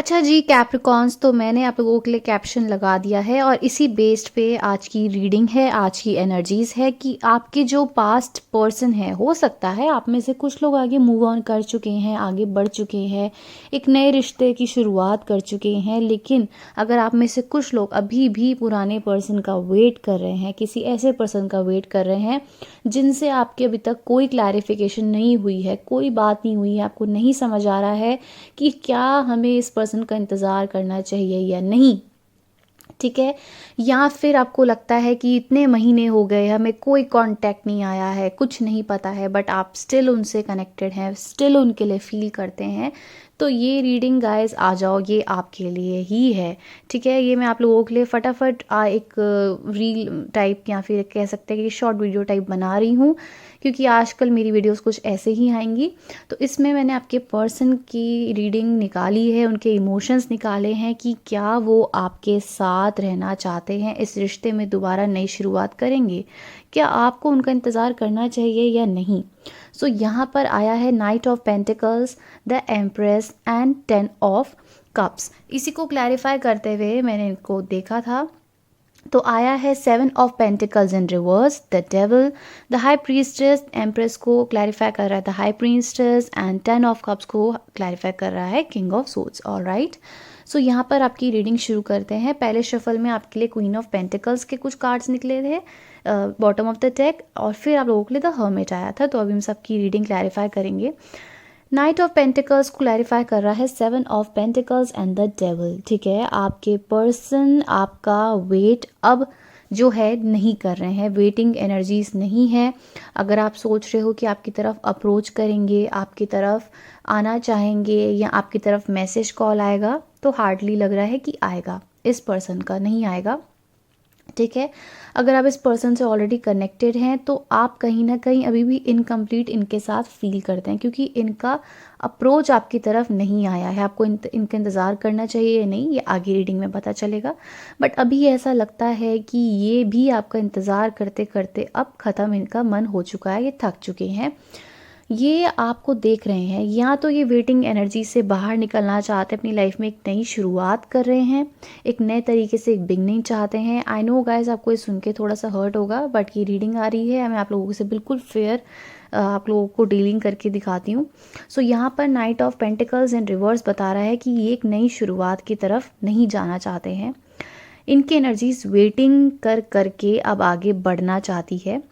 अच्छा जी कैप्रिकॉन्स, तो मैंने आप लोगों के लिए कैप्शन लगा दिया है और इसी बेस्ड पे आज की रीडिंग है, आज की एनर्जीज़ है कि आपके जो पास्ट पर्सन है, हो सकता है आप में से कुछ लोग आगे मूव ऑन कर चुके हैं, आगे बढ़ चुके हैं, एक नए रिश्ते की शुरुआत कर चुके हैं। लेकिन अगर आप में से कुछ लोग अभी भी पुराने पर्सन का वेट कर रहे हैं, किसी ऐसे पर्सन का वेट कर रहे हैं जिनसे आपके अभी तक कोई क्लैरिफिकेशन नहीं हुई है, कोई बात नहीं हुई है, आपको नहीं समझ आ रहा है कि क्या हमें इस पर्सन का इंतज़ार करना चाहिए या नहीं, ठीक है? या फिर आपको लगता है कि इतने महीने हो गए, हमें कोई कांटेक्ट नहीं आया है, कुछ नहीं पता है, बट आप स्टिल उनसे कनेक्टेड हैं, स्टिल उनके लिए फ़ील करते हैं, तो ये रीडिंग गाइस आ जाओ, ये आपके लिए ही है, ठीक है? ये मैं आप लोगों के लिए फटाफट एक रील टाइप या फिर कह सकते हैं कि शॉर्ट वीडियो टाइप बना रही हूँ, क्योंकि आजकल मेरी वीडियोस कुछ ऐसे ही आएंगी। तो इसमें मैंने आपके पर्सन की रीडिंग निकाली है, उनके इमोशंस निकाले हैं कि क्या वो आपके साथ रहना चाहते हैं, इस रिश्ते में दोबारा नई शुरुआत करेंगे, क्या आपको उनका इंतज़ार करना चाहिए या नहीं। सो यहाँ पर आया है night of pentacles, the empress and 10 of cups. इसी को क्लैरिफाई करते हुए मैंने इनको देखा था, तो आया है 7 of pentacles in reverse, the devil, the high priestess. Empress को क्लैरिफाई कर रहा है the high priestess and 10 of cups को क्लैरिफाई कर रहा है किंग ऑफ सोर्ड्स। ऑलराइट, सो यहाँ पर आपकी रीडिंग शुरू करते हैं। पहले शफल में आपके लिए क्वीन ऑफ पेंटिकल्स के कुछ कार्ड्स निकले थे बॉटम ऑफ द डेक, और फिर आप लोगों के लिए द हर्मिट आया था। तो अभी हम सबकी रीडिंग क्लैरिफाई करेंगे। नाइट ऑफ पेंटिकल्स को क्लैरिफाई कर रहा है 7 of pentacles and the devil, ठीक है? आपके पर्सन आपका वेट अब जो है नहीं कर रहे हैं, वेटिंग एनर्जीज नहीं है। अगर आप सोच रहे हो कि आपकी तरफ अप्रोच करेंगे, आपकी तरफ आना चाहेंगे या आपकी तरफ मैसेज कॉल आएगा, तो हार्डली लग रहा है कि आएगा, इस पर्सन का नहीं आएगा, ठीक है? अगर आप इस पर्सन से ऑलरेडी कनेक्टेड हैं तो आप कहीं ना कहीं अभी भी इनकम्प्लीट इनके साथ फील करते हैं, क्योंकि इनका अप्रोच आपकी तरफ नहीं आया है। आपको इनका इंतज़ार करना चाहिए या नहीं, ये आगे रीडिंग में पता चलेगा। बट अभी ऐसा लगता है कि ये भी आपका इंतज़ार करते करते अब ख़त्म, इनका मन हो चुका है, ये थक चुके हैं, ये आपको देख रहे हैं, या तो ये वेटिंग एनर्जी से बाहर निकलना चाहते हैं, अपनी लाइफ में एक नई शुरुआत कर रहे हैं, एक नए तरीके से एक बिगनिंग चाहते हैं। आई नो गाइस, आपको ये सुन के थोड़ा सा हर्ट होगा, बट ये रीडिंग आ रही है, मैं आप लोगों से बिल्कुल फेयर आप लोगों को डीलिंग करके दिखाती हूँ। सो यहाँ पर night of pentacles in reverse बता रहा है कि ये एक नई शुरुआत की तरफ नहीं जाना चाहते हैं। इनकी एनर्जीज वेटिंग कर करके अब आगे बढ़ना चाहती है।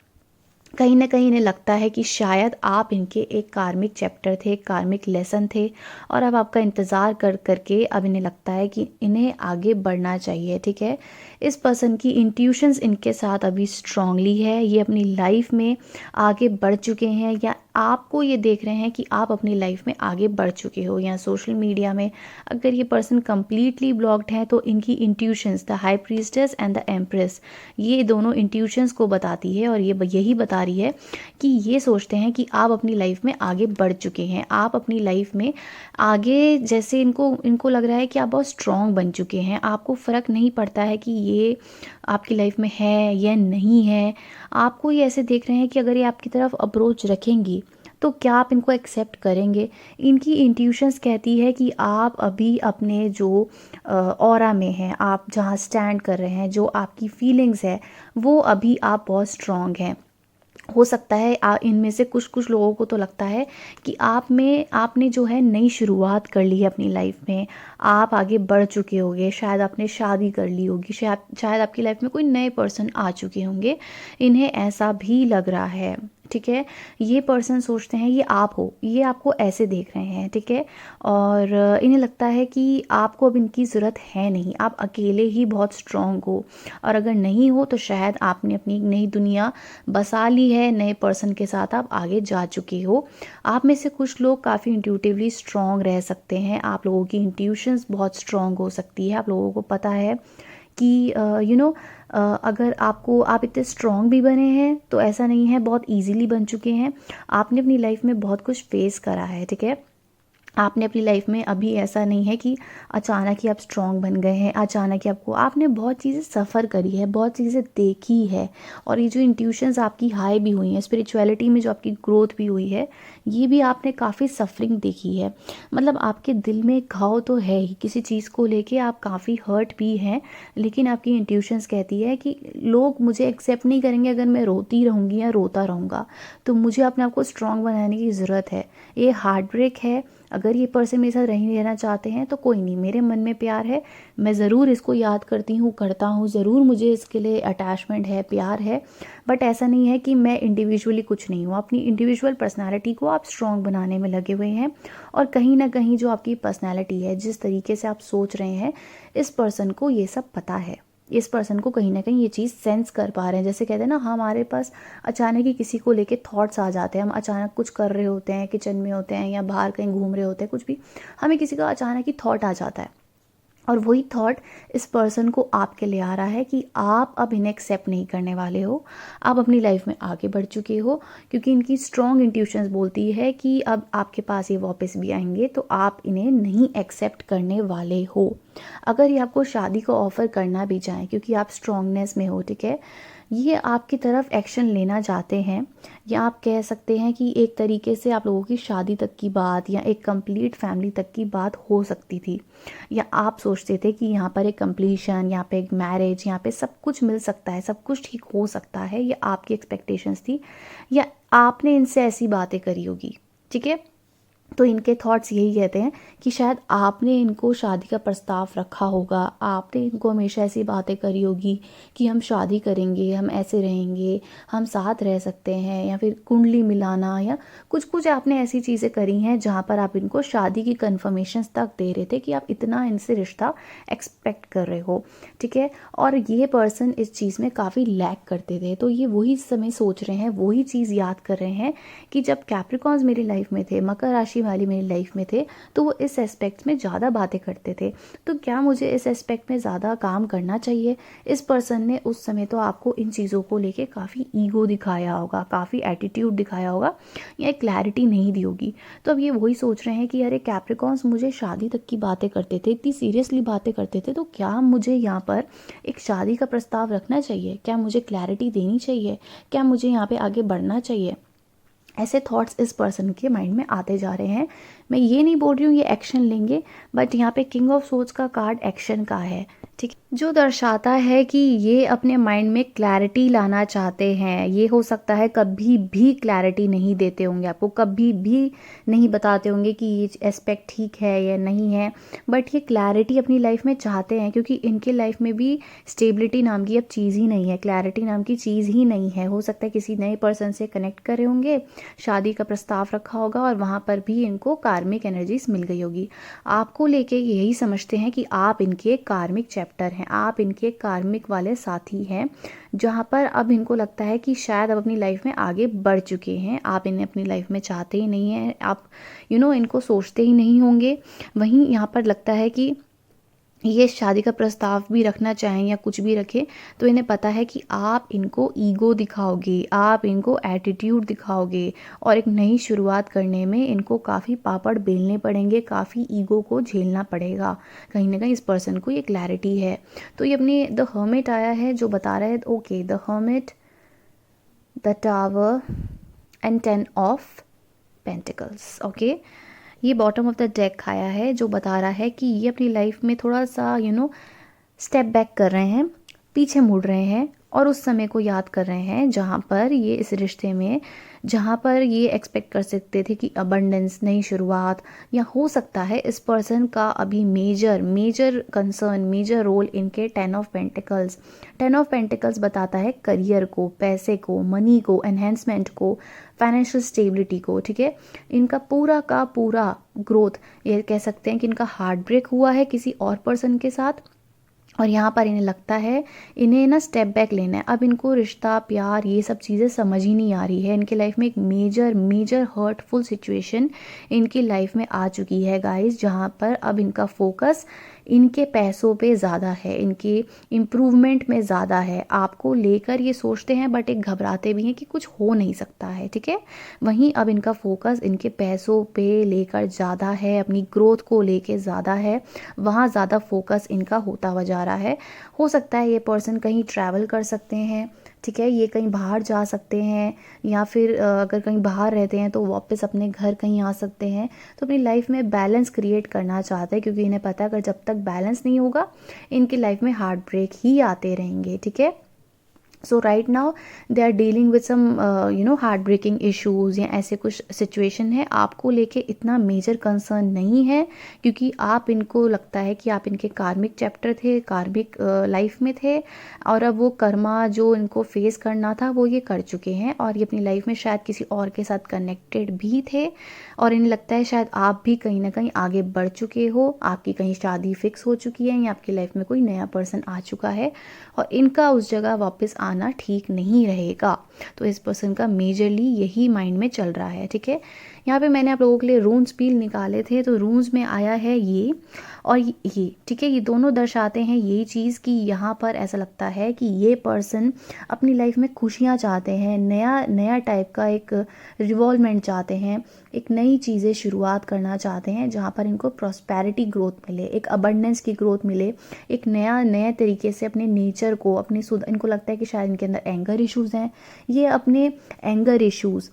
कहीं ना कहीं इन्हें लगता है कि शायद आप इनके एक कार्मिक चैप्टर थे, एक कार्मिक लेसन थे, और अब आपका इंतज़ार कर करके अब इन्हें लगता है कि इन्हें आगे बढ़ना चाहिए, ठीक है? इस पर्सन की इंट्यूशंस इनके साथ अभी स्ट्रांगली है, ये अपनी लाइफ में आगे बढ़ चुके हैं, या आपको ये देख रहे हैं कि आप अपनी लाइफ में आगे बढ़ चुके हो। या सोशल मीडिया में अगर ये पर्सन कम्प्लीटली ब्लॉक्ड है तो इनकी intuitions, the high priestess and the empress, ये दोनों इंट्यूशंस को बताती है, और ये यही बता रही है कि ये सोचते हैं कि आप अपनी लाइफ में आगे बढ़ चुके हैं, आप अपनी लाइफ में आगे, जैसे इनको लग रहा है कि आप बहुत स्ट्रॉन्ग बन चुके हैं, आपको फ़र्क नहीं पड़ता है कि ये आपकी लाइफ में है या नहीं है। आपको ये ऐसे देख रहे हैं कि अगर ये आपकी तरफ अप्रोच रखेंगी तो क्या आप इनको एक्सेप्ट करेंगे। इनकी इंट्यूशंस कहती है कि आप अभी अपने जो ऑरा में हैं, आप जहाँ स्टैंड कर रहे हैं, जो आपकी फीलिंग्स है, वो अभी आप बहुत स्ट्रॉन्ग हैं। हो सकता है इनमें से कुछ लोगों को तो लगता है कि आपने जो है नई शुरुआत कर ली है अपनी लाइफ में, आप आगे बढ़ चुके होंगे, शायद आपने शादी कर ली होगी, शायद आपकी लाइफ में कोई नए पर्सन आ चुके होंगे, इन्हें ऐसा भी लग रहा है, ठीक है? ये पर्सन सोचते हैं ये आप हो, ये आपको ऐसे देख रहे हैं, ठीक है? और इन्हें लगता है कि आपको अब इनकी ज़रूरत है नहीं, आप अकेले ही बहुत स्ट्रॉन्ग हो, और अगर नहीं हो तो शायद आपने अपनी एक नई दुनिया बसा ली है, नए पर्सन के साथ आप आगे जा चुके हो। आप में से कुछ लोग काफ़ी इंट्यूटिवली स्ट्रॉन्ग रह सकते हैं, आप लोगों की इंट्यूशंस बहुत स्ट्रॉन्ग हो सकती है, आप लोगों को पता है कि अगर आप इतने स्ट्रॉन्ग भी बने हैं तो ऐसा नहीं है, बहुत इजीली बन चुके हैं, आपने अपनी लाइफ में बहुत कुछ फेस करा है, ठीक है? आपने अपनी लाइफ में अभी ऐसा नहीं है कि अचानक ही आप स्ट्रॉन्ग बन गए हैं, अचानक ही आपने बहुत चीज़ें सफ़र करी है, बहुत चीज़ें देखी है। और ये जो इंट्यूशंस आपकी हाई भी हुई हैं, स्पिरिचुअलिटी में जो आपकी ग्रोथ भी हुई है, ये भी आपने काफ़ी सफरिंग देखी है। मतलब आपके दिल में घाव तो है ही, किसी चीज़ को लेके आप काफ़ी हर्ट भी हैं, लेकिन आपकी इंट्यूशंस कहती है कि लोग मुझे एक्सेप्ट नहीं करेंगे अगर मैं रोती रहूँगी या रोता रहूँगा, तो मुझे अपने आप को स्ट्रॉन्ग बनाने की ज़रूरत है। ये हार्ट ब्रेक है, अगर ये पर्सन मेरे साथ नहीं रहना चाहते हैं तो कोई नहीं, मेरे मन में प्यार है, मैं ज़रूर इसको याद करती हूँ, करता हूँ, ज़रूर मुझे इसके लिए अटैचमेंट है, प्यार है। बट ऐसा नहीं है कि मैं इंडिविजुअली कुछ नहीं हूँ। अपनी इंडिविजुअल पर्सनालिटी को आप स्ट्रॉन्ग बनाने में लगे हुए हैं, और कहीं ना कहीं जो आपकी पर्सनालिटी है, जिस तरीके से आप सोच रहे हैं, इस पर्सन को ये सब पता है। इस पर्सन को कहीं ना कहीं ये चीज़ सेंस कर पा रहे हैं। जैसे कहते हैं ना, हमारे पास अचानक ही किसी को लेके थॉट्स आ जाते हैं, हम अचानक कुछ कर रहे होते हैं, किचन में होते हैं या बाहर कहीं घूम रहे होते हैं, कुछ भी, हमें किसी का अचानक ही थॉट आ जाता है, और वही थॉट इस पर्सन को आपके लिए आ रहा है कि आप अब इन्हें एक्सेप्ट नहीं करने वाले हो, आप अपनी लाइफ में आगे बढ़ चुके हो, क्योंकि इनकी स्ट्रॉन्ग इंट्यूशंस बोलती है कि अब आपके पास ये वापस भी आएंगे, तो आप इन्हें नहीं एक्सेप्ट करने वाले हो। अगर ये आपको शादी का ऑफ़र करना भी चाहें, क्योंकि आप स्ट्रॉन्गनेस में हो, ठीक है, ये आपकी तरफ एक्शन लेना चाहते हैं, या आप कह सकते हैं कि एक तरीके से आप लोगों की शादी तक की बात या एक कंप्लीट फैमिली तक की बात हो सकती थी, या आप सोचते थे कि यहाँ पर एक कंप्लीशन, यहाँ पे एक मैरिज, यहाँ पे सब कुछ मिल सकता है, सब कुछ ठीक हो सकता है, ये आपकी एक्सपेक्टेशंस थी, या आपने इनसे ऐसी बातें करी होगी, ठीक है। तो इनके थॉट्स यही कहते हैं कि शायद आपने इनको शादी का प्रस्ताव रखा होगा, आपने इनको हमेशा ऐसी बातें करी होगी कि हम शादी करेंगे, हम ऐसे रहेंगे, हम साथ रह सकते हैं, या फिर कुंडली मिलाना, या कुछ कुछ आपने ऐसी चीज़ें करी हैं जहाँ पर आप इनको शादी की कन्फर्मेशन तक दे रहे थे कि आप इतना इनसे रिश्ता एक्सपेक्ट कर रहे हो, ठीक है। और ये पर्सन इस चीज़ में काफ़ी लैक करते थे, तो ये वही समय सोच रहे हैं, वही चीज़ याद कर रहे हैं कि जब कैप्रिकॉन्स मेरी लाइफ में थे, मकर राशि वाली मेरी लाइफ में थे, तो वो इस एस्पेक्ट में ज़्यादा बातें करते थे, तो क्या मुझे इस एस्पेक्ट में ज़्यादा काम करना चाहिए। इस पर्सन ने उस समय तो आपको इन चीज़ों को लेके काफ़ी ईगो दिखाया होगा, काफ़ी एटीट्यूड दिखाया होगा, या क्लैरिटी नहीं दी होगी। तो अब ये वही सोच रहे हैं कि अरे कैप्रिकॉन्स मुझे शादी तक की बातें करते थे, इतनी सीरियसली बातें करते थे, तो क्या मुझे यहाँ पर एक शादी का प्रस्ताव रखना चाहिए, क्या मुझे क्लैरिटी देनी चाहिए, क्या मुझे यहाँ पे आगे बढ़ना चाहिए। ऐसे थॉट्स इस पर्सन के माइंड में आते जा रहे हैं। मैं ये नहीं बोल रही हूँ ये एक्शन लेंगे, बट यहाँ पे किंग ऑफ सोर्ड्स का कार्ड एक्शन का है, ठीक, जो दर्शाता है कि ये अपने माइंड में क्लैरिटी लाना चाहते हैं। ये हो सकता है कभी भी क्लैरिटी नहीं देते होंगे आपको, कभी भी नहीं बताते होंगे कि ये एस्पेक्ट ठीक है या नहीं है, बट ये क्लैरिटी अपनी लाइफ में चाहते हैं, क्योंकि इनके लाइफ में भी स्टेबिलिटी नाम की अब चीज़ ही नहीं है, क्लैरिटी नाम की चीज़ ही नहीं है। हो सकता है किसी नए पर्सन से कनेक्ट करे होंगे, शादी का प्रस्ताव रखा होगा, और वहाँ पर भी इनको कार्मिक एनर्जीज मिल गई होगी। आपको लेके यही समझते हैं कि आप इनके कार्मिक चैप्टर हैं, आप इनके कार्मिक वाले साथी हैं, जहाँ पर अब इनको लगता है कि शायद अब अपनी लाइफ में आगे बढ़ चुके हैं, आप इन्हें अपनी लाइफ में चाहते ही नहीं हैं, आप इनको सोचते ही नहीं होंगे। वहीं यहाँ पर लगता है कि ये शादी का प्रस्ताव भी रखना चाहें या कुछ भी रखें, तो इन्हें पता है कि आप इनको ईगो दिखाओगे, आप इनको एटीट्यूड दिखाओगे, और एक नई शुरुआत करने में इनको काफ़ी पापड़ बेलने पड़ेंगे, काफ़ी ईगो को झेलना पड़ेगा। कहीं ना कहीं इस पर्सन को ये क्लैरिटी है। तो ये अपने द हर्मिट आया है, जो बता रहा है okay, the hermit, the tower and 10 of pentacles, okay. ये बॉटम ऑफ द डेक आया है, जो बता रहा है कि ये अपनी लाइफ में थोड़ा सा स्टेप बैक कर रहे हैं, पीछे मुड़ रहे हैं, और उस समय को याद कर रहे हैं जहाँ पर ये इस रिश्ते में, जहाँ पर ये एक्सपेक्ट कर सकते थे कि अबंडेंस, नई शुरुआत, या हो सकता है इस पर्सन का अभी मेजर कंसर्न, मेजर रोल इनके 10 ऑफ पेंटिकल्स। 10 ऑफ पेंटिकल्स बताता है करियर को, पैसे को, मनी को, एनहेंसमेंट को, फाइनेंशियल स्टेबिलिटी को, ठीक है। इनका पूरा का पूरा ग्रोथ, ये कह सकते हैं कि इनका हार्ट ब्रेक हुआ है किसी और पर्सन के साथ, और यहाँ पर इन्हें लगता है इन्हें ना स्टेप बैक लेना है। अब इनको रिश्ता, प्यार, ये सब चीज़ें समझ ही नहीं आ रही है। इनके लाइफ में एक मेजर मेजर हर्टफुल सिचुएशन इनकी लाइफ में आ चुकी है गाइस, जहाँ पर अब इनका फोकस इनके पैसों पे ज़्यादा है, इनके इम्प्रूवमेंट में ज़्यादा है। आपको लेकर ये सोचते हैं बट एक घबराते भी हैं कि कुछ हो नहीं सकता है, ठीक है। वहीं अब इनका फोकस इनके पैसों पे लेकर ज़्यादा है, अपनी ग्रोथ को लेके ज़्यादा है, वहाँ ज़्यादा फोकस इनका होता हुआ जा रहा है। हो सकता है ये पर्सन कहीं ट्रैवल कर सकते हैं, ठीक है, ये कहीं बाहर जा सकते हैं, या फिर अगर कहीं बाहर रहते हैं तो वापस अपने घर कहीं आ सकते हैं। तो अपनी लाइफ में बैलेंस क्रिएट करना चाहते हैं, क्योंकि इन्हें पता है अगर जब तक बैलेंस नहीं होगा इनकी लाइफ में हार्ट ब्रेक ही आते रहेंगे, ठीक है। So right now they are dealing with some heart breaking issues, या ऐसे कुछ सिचुएशन है। आपको लेके इतना मेजर कंसर्न नहीं है, क्योंकि आप इनको लगता है कि आप इनके कार्मिक चैप्टर थे, कार्मिक लाइफ में थे, और अब वो कर्मा जो इनको फेस करना था वो ये कर चुके हैं, और ये अपनी लाइफ में शायद किसी और के साथ कनेक्टेड भी थे, और इन्हें लगता है शायद आप भी कहीं ना कहीं आगे बढ़ चुके हो, आपकी कहीं शादी फिक्स हो चुकी है, या आपकी लाइफ में कोई नया पर्सन आ चुका है, और इनका उस जगह वापस आना ठीक नहीं रहेगा। तो इस पर्सन का मेजरली यही माइंड में चल रहा है, ठीक है। यहाँ पे मैंने आप लोगों के लिए रून्स पील निकाले थे, तो रून्स में आया है ये और ये, ठीक है। ये दोनों दर्शाते हैं यही चीज़ कि यहाँ पर ऐसा लगता है कि ये पर्सन अपनी लाइफ में खुशियाँ चाहते हैं, नया नया टाइप का एक रिवॉल्वमेंट चाहते हैं, एक नई चीज़ें शुरुआत करना चाहते हैं, जहाँ पर इनको प्रॉस्पेरिटी ग्रोथ मिले, एक अबंडेंस की ग्रोथ मिले, एक नए तरीके से अपने नेचर को, अपने इनको लगता है कि शायद इनके अंदर एंगर इश्यूज़ हैं। ये अपने एंगर इश्यूज़,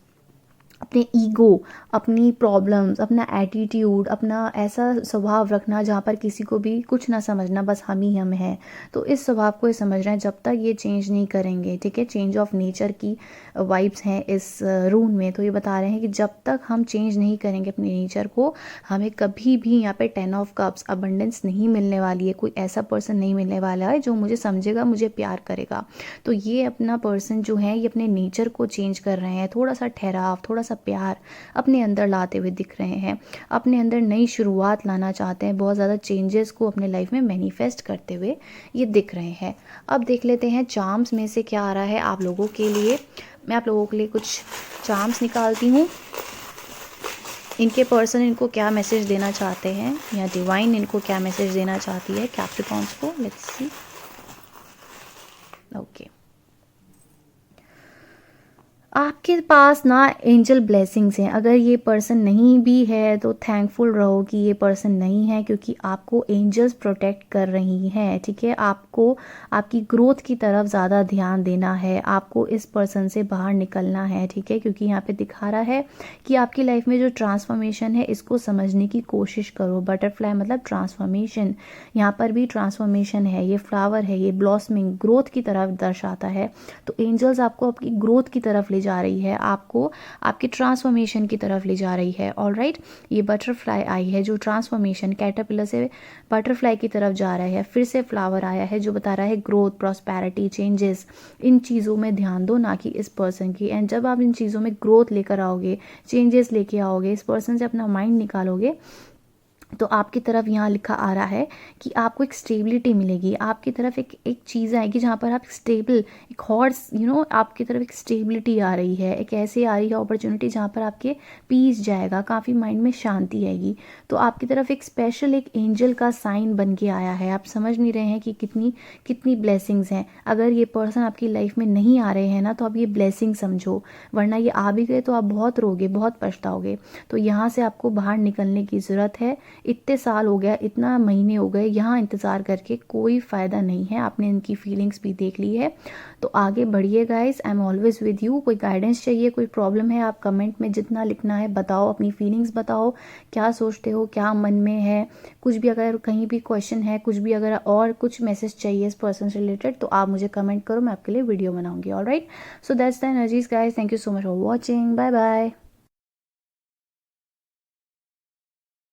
अपने ईगो, अपनी प्रॉब्लम्स, अपना एटीट्यूड, अपना ऐसा स्वभाव रखना जहाँ पर किसी को भी कुछ ना समझना, बस हम ही हम हैं, तो इस स्वभाव को ये समझ रहे हैं। जब तक ये चेंज नहीं करेंगे, ठीक है, चेंज ऑफ नेचर की वाइब्स हैं इस रून में, तो ये बता रहे हैं कि जब तक हम चेंज नहीं करेंगे अपने नेचर को, हमें कभी भी यहाँ पे 10 ऑफ कप्स अबंडेंस नहीं मिलने वाली है। कोई ऐसा पर्सन नहीं मिलने वाला है जो मुझे समझेगा, मुझे प्यार करेगा। तो ये अपना पर्सन जो है ये अपने नेचर को चेंज कर रहे हैं, थोड़ा सा ठहराव, थोड़ा सा प्यार अपने अंदर लाते हुए दिख रहे हैं, अपने अंदर नई शुरुआत लाना चाहते हैं, बहुत ज़्यादा चेंजेस को अपने लाइफ में मैनिफेस्ट करते हुए ये दिख रहे हैं। अब देख लेते हैं चार्म्स में से क्या आ रहा है आप लोगों के लिए। मैं आप लोगों के लिए कुछ चार्म्स निकालती हूँ। इनके पर्सन इनको क्या मैसेज देना चाहते हैं, या डिवाइन इनको क्या मैसेज देना चाहती है कैप्रिकॉर्न्स को। Let's see. ओके, आपके पास ना एंजल ब्लेसिंग्स हैं। अगर ये पर्सन नहीं भी है तो थैंकफुल रहो कि ये पर्सन नहीं है, क्योंकि आपको एंजल्स प्रोटेक्ट कर रही हैं, ठीक है। आपको आपकी ग्रोथ की तरफ ज़्यादा ध्यान देना है, आपको इस पर्सन से बाहर निकलना है, ठीक है, क्योंकि यहाँ पे दिखा रहा है कि आपकी लाइफ में जो ट्रांसफॉर्मेशन है इसको समझने की कोशिश करो। बटरफ्लाई मतलब ट्रांसफॉर्मेशन, यहाँ पर भी ट्रांसफॉर्मेशन है, ये फ्लावर है, ये ब्लॉसमिंग ग्रोथ की तरफ दर्शाता है। तो एंजल्स आपको आपकी ग्रोथ की तरफ ले जा रही है, आपको आपकी ट्रांसफॉर्मेशन की तरफ ले जा रही है। ऑलराइट, ये बटरफ्लाई आई है जो ट्रांसफॉर्मेशन, कैटरपिलर से बटरफ्लाई की तरफ जा रहा है, फिर से फ्लावर आया है जो बता रहा है ग्रोथ, प्रॉस्पेरिटी, चेंजेस। इन चीज़ों में ध्यान दो, ना कि इस पर्सन की। एंड जब आप इन चीज़ों में ग्रोथ लेकर आओगे, चेंजेस लेके आओगे, इस पर्सन से अपना माइंड निकालोगे, तो आपकी तरफ यहाँ लिखा आ रहा है कि आपको एक स्टेबिलिटी मिलेगी, आपकी तरफ एक चीज़ आएगी जहाँ पर आप स्टेबल, एक हॉर्स आपकी तरफ एक स्टेबिलिटी आ रही है, एक ऐसी आ रही है अपॉर्चुनिटी जहाँ पर आपके पीस जाएगा, काफ़ी माइंड में शांति आएगी। तो आपकी तरफ एक स्पेशल एक एंजल का साइन बन के आया है। आप समझ नहीं रहे हैं कि कितनी कितनी ब्लेसिंग्स हैं। अगर ये पर्सन आपकी लाइफ में नहीं आ रहे हैं ना, तो आप ये ब्लेसिंग समझो, वरना ये आ भी गए तो आप बहुत रोगे, बहुत पछताओगे। तो यहाँ से आपको बाहर निकलने की ज़रूरत है। इतने साल हो गया, इतना महीने हो गए, यहाँ इंतज़ार करके कोई फ़ायदा नहीं है। आपने इनकी फीलिंग्स भी देख ली है, तो आगे बढ़िए guys. I am always with you. कोई गाइडेंस चाहिए, कोई प्रॉब्लम है, आप कमेंट में जितना लिखना है बताओ, अपनी फीलिंग्स बताओ, क्या सोचते हो, क्या मन में है, कुछ भी अगर कहीं भी क्वेश्चन है, कुछ भी अगर और कुछ मैसेज चाहिए इस पर्सन से रिलेटेड, तो आप मुझे कमेंट करो, मैं आपके लिए वीडियो बनाऊंगी। Alright, so that's the energies guys. Thank you so much for watching. Bye bye.